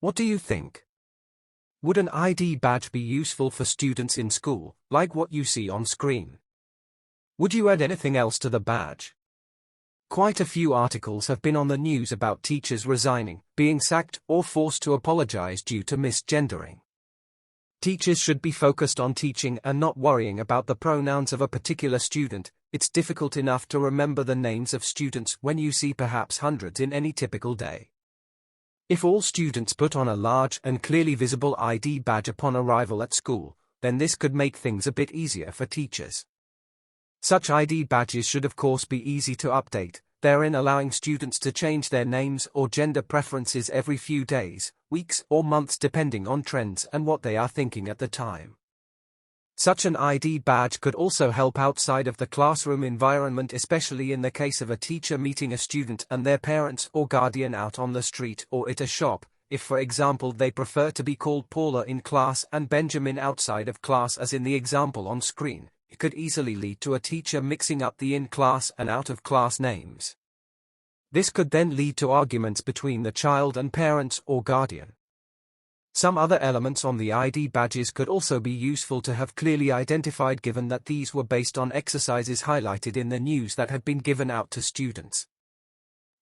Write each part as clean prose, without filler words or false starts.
What do you think? Would an ID badge be useful for students in school, like what you see on screen? Would you add anything else to the badge? Quite a few articles have been on the news about teachers resigning, being sacked, or forced to apologize due to misgendering. Teachers should be focused on teaching and not worrying about the pronouns of a particular student. It's difficult enough to remember the names of students when you see perhaps hundreds in any typical day. If all students put on a large and clearly visible ID badge upon arrival at school, then this could make things a bit easier for teachers. Such ID badges should of course be easy to update, therein allowing students to change their names or gender preferences every few days, weeks or months depending on trends and what they are thinking at the time. Such an ID badge could also help outside of the classroom environment, especially in the case of a teacher meeting a student and their parents or guardian out on the street or at a shop, if for example they prefer to be called Paula in class and Benjamin outside of class as in the example on screen. It could easily lead to a teacher mixing up the in-class and out-of-class names. This could then lead to arguments between the child and parents or guardian. Some other elements on the ID badges could also be useful to have clearly identified, given that these were based on exercises highlighted in the news that had been given out to students.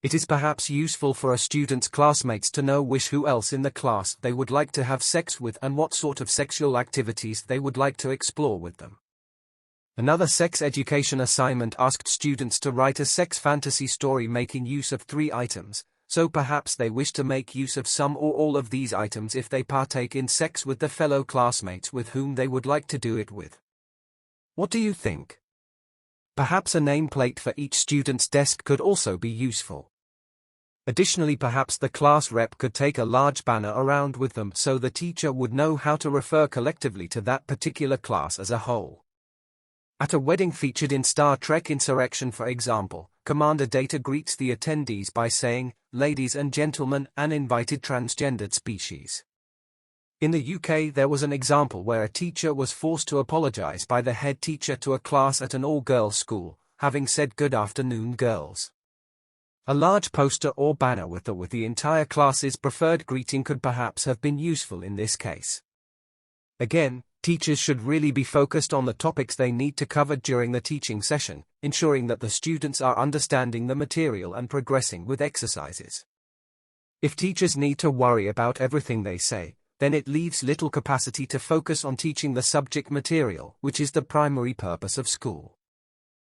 It is perhaps useful for a student's classmates to know who else in the class they would like to have sex with and what sort of sexual activities they would like to explore with them. Another sex education assignment asked students to write a sex fantasy story making use of 3 items, so perhaps they wish to make use of some or all of these items if they partake in sex with the fellow classmates with whom they would like to do it with. What do you think? Perhaps a nameplate for each student's desk could also be useful. Additionally, perhaps the class rep could take a large banner around with them so the teacher would know how to refer collectively to that particular class as a whole. At a wedding featured in Star Trek Insurrection, for example, Commander Data greets the attendees by saying, "Ladies and gentlemen, an invited transgendered species." In the UK, there was an example where a teacher was forced to apologize by the head teacher to a class at an all-girls school, having said "Good afternoon, girls." A large poster or banner with the entire class's preferred greeting could perhaps have been useful in this case. Again, teachers should really be focused on the topics they need to cover during the teaching session, ensuring that the students are understanding the material and progressing with exercises. If teachers need to worry about everything they say, then it leaves little capacity to focus on teaching the subject material, which is the primary purpose of school.